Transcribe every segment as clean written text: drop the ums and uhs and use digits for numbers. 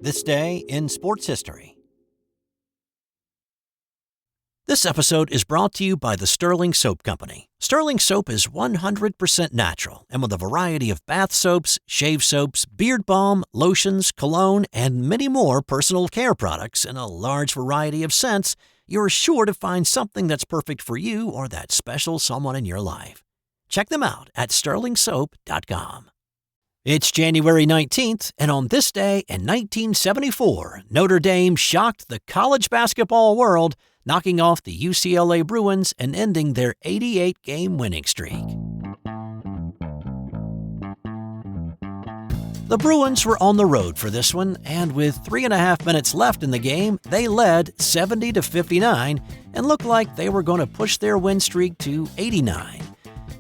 This Day in Sports History. This episode is brought to you by the Sterling Soap Company. Sterling Soap is 100% natural and with a variety of bath soaps, shave soaps, beard balm, lotions, cologne, and many more personal care products in a large variety of scents, you're sure to find something that's perfect for you or that special someone in your life. Check them out at sterlingsoap.com. It's January 19th, and on this day in 1974, Notre Dame shocked the college basketball world, knocking off the UCLA Bruins and ending their 88-game winning streak. The Bruins were on the road for this one, and with 3.5 minutes left in the game, they led 70-59 and looked like they were going to push their win streak to 89.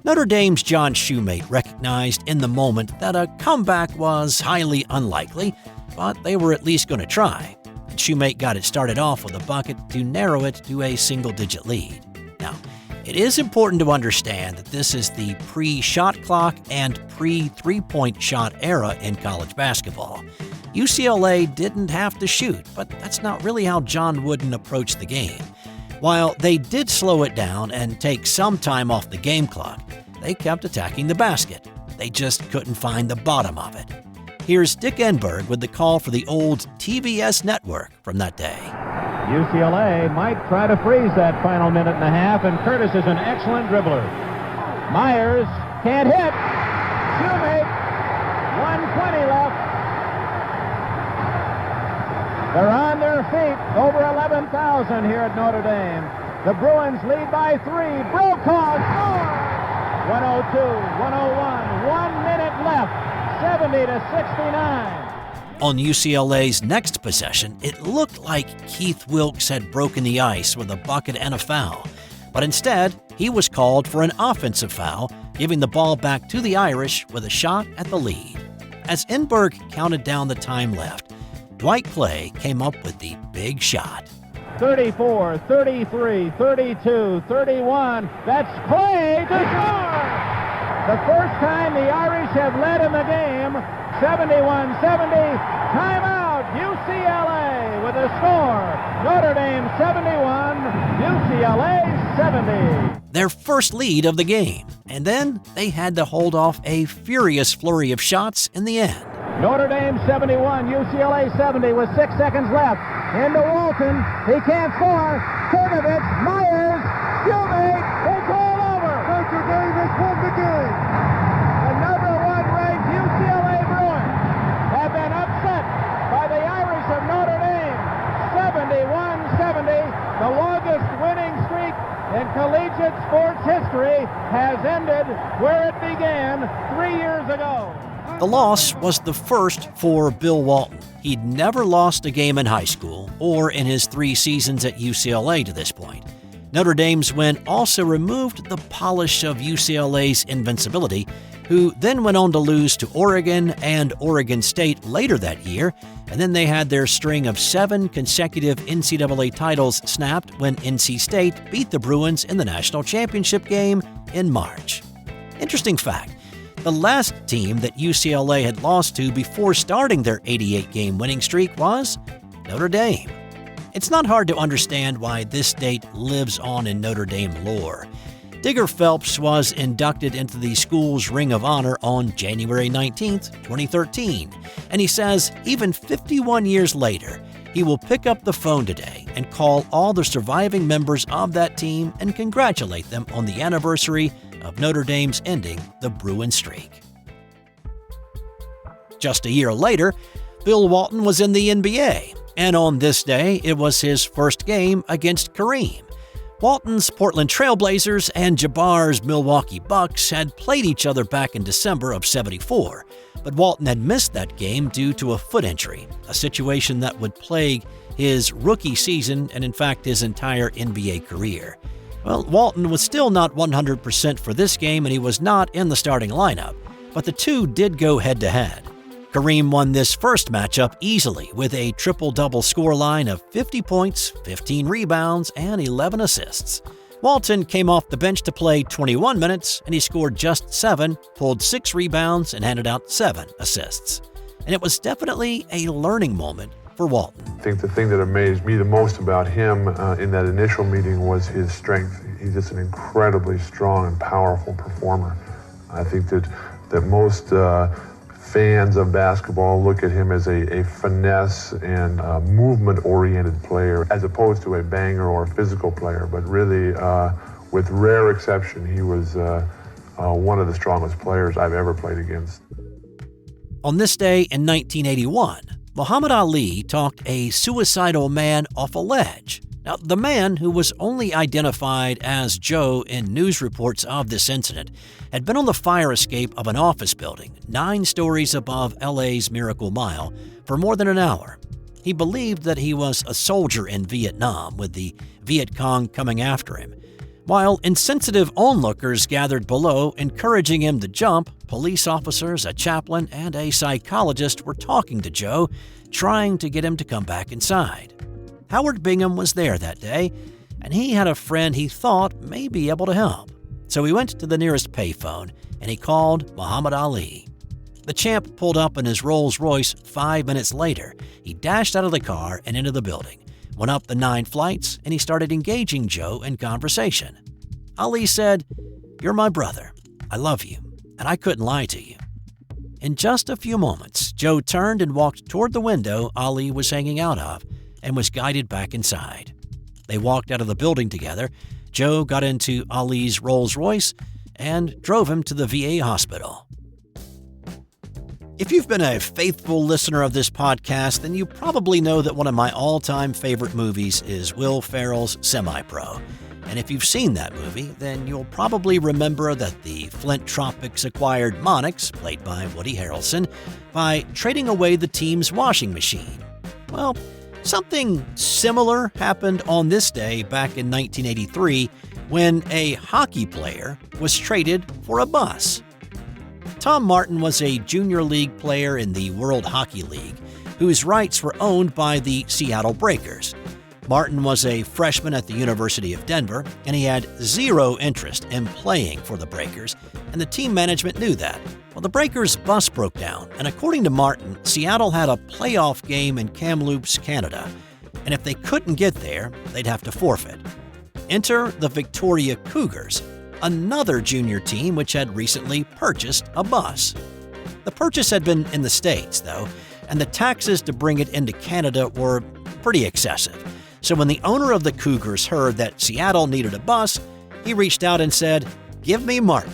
Notre Dame's John Shoemate recognized in the moment that a comeback was highly unlikely, but they were at least going to try. And Shoemate got it started off with a bucket to narrow it to a single-digit lead. Now, it is important to understand that this is the pre-shot clock and pre-three-point shot era in college basketball. UCLA didn't have to shoot, but that's not really how John Wooden approached the game. While they did slow it down and take some time off the game clock, they kept attacking the basket. They just couldn't find the bottom of it. Here's Dick Enberg with the call for the old TBS network from that day. UCLA might try to freeze that final minute and a half, and Curtis is an excellent dribbler. Myers can't hit. Shoemate, 1:20 left. They're on their feet, over 11,000 here at Notre Dame. The Bruins lead by 3. Brokaw scores! 102, 101, 1 minute left, 70-69. On UCLA's next possession, it looked like Keith Wilkes had broken the ice with a bucket and a foul. But instead, he was called for an offensive foul, giving the ball back to the Irish with a shot at the lead. As Enberg counted down the time left, Dwight Clay came up with the big shot. 34, 33, 32, 31. That's Clay to score! The first time the Irish have led in the game, 71-70. Timeout, UCLA with a score. Notre Dame 71, UCLA 70. Their first lead of the game, and then they had to hold off a furious flurry of shots in the end. Notre Dame 71, UCLA 70 with 6 seconds left. Into Walton, he can't score. Kurnovich, Myers, Shoemate, it's all over. Notre Dame has won the game. The number 1 ranked UCLA Bruins have been upset by the Irish of Notre Dame. 71-70, the longest winning streak in collegiate sports history has ended where it began 3 years ago. The loss was the first for Bill Walton. He'd never lost a game in high school or in his 3 seasons at UCLA to this point. Notre Dame's win also removed the polish of UCLA's invincibility, who then went on to lose to Oregon and Oregon State later that year, and then they had their string of 7 consecutive NCAA titles snapped when NC State beat the Bruins in the national championship game in March. Interesting fact. The last team that UCLA had lost to before starting their 88-game winning streak was Notre Dame. It's not hard to understand why this date lives on in Notre Dame lore. Digger Phelps was inducted into the school's Ring of Honor on January 19, 2013, and he says even 51 years later, he will pick up the phone today and call all the surviving members of that team and congratulate them on the anniversary of Notre Dame's ending the Bruin streak. Just a year later, Bill Walton was in the NBA, and on this day, it was his first game against Kareem. Walton's Portland Trail Blazers and Jabbar's Milwaukee Bucks had played each other back in December of '74, but Walton had missed that game due to a foot injury, a situation that would plague his rookie season and in fact his entire NBA career. Well, Walton was still not 100% for this game and he was not in the starting lineup, but the two did go head-to-head. Kareem won this first matchup easily with a triple-double scoreline of 50 points, 15 rebounds, and 11 assists. Walton came off the bench to play 21 minutes, and he scored just 7, pulled 6 rebounds, and handed out 7 assists. and it was definitely a learning moment for Walton. I think the thing that amazed me the most about him in that initial meeting was his strength. He's just an incredibly strong and powerful performer. I think that most fans of basketball look at him as a finesse and movement-oriented player as opposed to a banger or physical player. But really, with rare exception, he was one of the strongest players I've ever played against. On this day in 1981, Muhammad Ali talked a suicidal man off a ledge. Now, the man, who was only identified as Joe in news reports of this incident, had been on the fire escape of an office building 9 stories above LA's Miracle Mile for more than an hour. He believed that he was a soldier in Vietnam, with the Viet Cong coming after him. While insensitive onlookers gathered below, encouraging him to jump, police officers, a chaplain, and a psychologist were talking to Joe, trying to get him to come back inside. Howard Bingham was there that day, and he had a friend he thought may be able to help. So he went to the nearest payphone, and he called Muhammad Ali. The champ pulled up in his Rolls Royce 5 minutes later. He dashed out of the car and into the building, went up the 9 flights, and he started engaging Joe in conversation. Ali said, "You're my brother. I love you, and I couldn't lie to you." In just a few moments, Joe turned and walked toward the window Ali was hanging out of and was guided back inside. They walked out of the building together. Joe got into Ali's Rolls Royce and drove him to the VA hospital. If you've been a faithful listener of this podcast, then you probably know that one of my all-time favorite movies is Will Ferrell's Semi-Pro. And if you've seen that movie, then you'll probably remember that the Flint Tropics acquired Monix, played by Woody Harrelson, by trading away the team's washing machine. Well, something similar happened on this day back in 1983 when a hockey player was traded for a bus. Tom Martin was a junior league player in the World Hockey League whose rights were owned by the Seattle Breakers. Martin was a freshman at the University of Denver, and he had zero interest in playing for the Breakers, and the team management knew that. Well, the Breakers' bus broke down, and according to Martin, Seattle had a playoff game in Kamloops, Canada, and if they couldn't get there, they'd have to forfeit. Enter the Victoria Cougars, another junior team which had recently purchased a bus. The purchase had been in the States, though, and the taxes to bring it into Canada were pretty excessive. So when the owner of the Cougars heard that Seattle needed a bus, he reached out and said, "Give me Martin."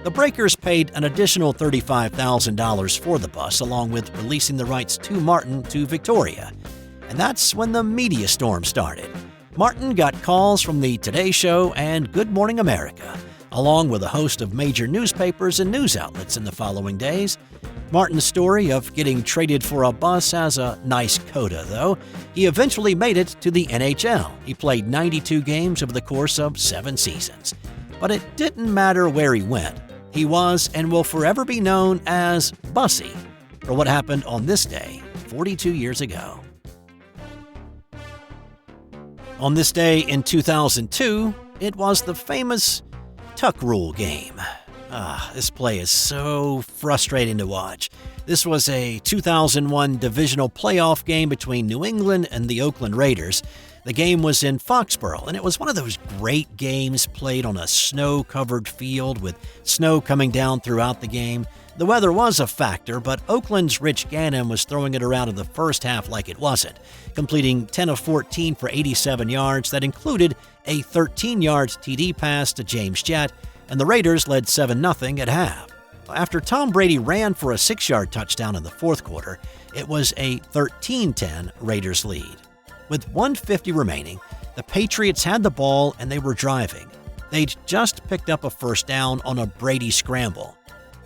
The Breakers paid an additional $35,000 for the bus, along with releasing the rights to Martin to Victoria. And that's when the media storm started. Martin got calls from the Today Show and Good Morning America, along with a host of major newspapers and news outlets in the following days. Martin's story of getting traded for a bus has a nice coda, though. He eventually made it to the NHL. He played 92 games over the course of 7 seasons. But it didn't matter where he went. He was and will forever be known as Bussy for what happened on this day 42 years ago. On this day in 2002, it was the famous tuck rule game. This play is so frustrating to watch. This was a 2001 divisional playoff game between New England and the Oakland Raiders. The game was in Foxborough, and it was one of those great games played on a snow-covered field with snow coming down throughout the game. The weather was a factor, but Oakland's Rich Gannon was throwing it around in the first half like it wasn't, completing 10 of 14 for 87 yards. That included a 13-yard TD pass to James Jett, and the Raiders led 7-0 at half. After Tom Brady ran for a 6-yard touchdown in the fourth quarter, it was a 13-10 Raiders lead. With 1:50 remaining, the Patriots had the ball and they were driving. They'd just picked up a first down on a Brady scramble.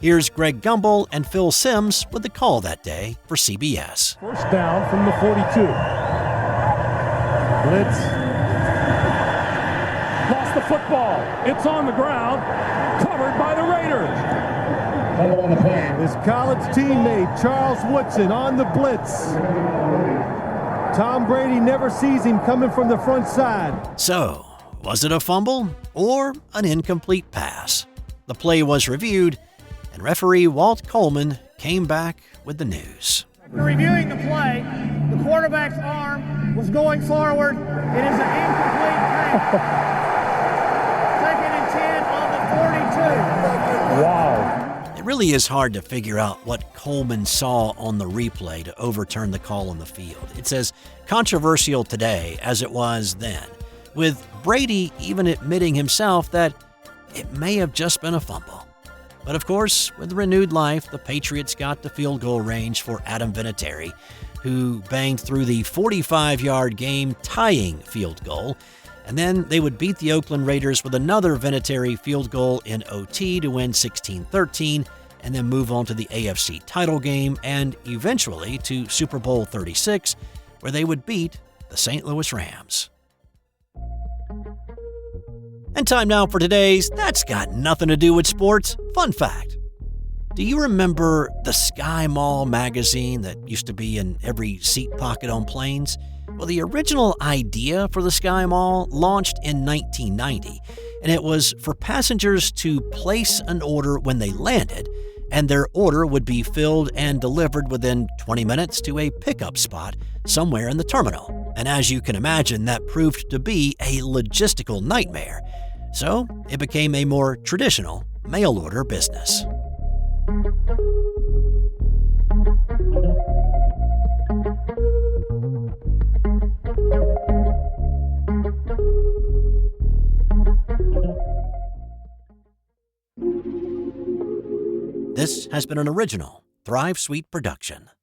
Here's Greg Gumbel and Phil Simms with the call that day for CBS. First down from the 42. Blitz. Lost the football. It's on the ground. Covered by the Raiders. His college teammate Charles Woodson on the blitz. Tom Brady never sees him coming from the front side. So, was it a fumble or an incomplete pass? The play was reviewed, and referee Walt Coleman came back with the news. After reviewing the play, the quarterback's arm was going forward. It is an incomplete pass. 2nd and 10 on the 42. Wow. It really is hard to figure out what Coleman saw on the replay to overturn the call on the field. It's as controversial today as it was then, with Brady even admitting himself that it may have just been a fumble. But of course, with renewed life, the Patriots got to field goal range for Adam Vinatieri, who banged through the 45-yard game-tying field goal, and then they would beat the Oakland Raiders with another Vinatieri field goal in OT to win 16-13, and then move on to the AFC title game and eventually to Super Bowl 36, where they would beat the St. Louis Rams. And time now for today's That's Got Nothing to Do with Sports fun fact. Do you remember the Sky Mall magazine that used to be in every seat pocket on planes? Well, the original idea for the Sky Mall launched in 1990, and it was for passengers to place an order when they landed, and their order would be filled and delivered within 20 minutes to a pickup spot somewhere in the terminal. And as you can imagine, that proved to be a logistical nightmare. So it became a more traditional mail order business. This has been an original Thrive Suite production.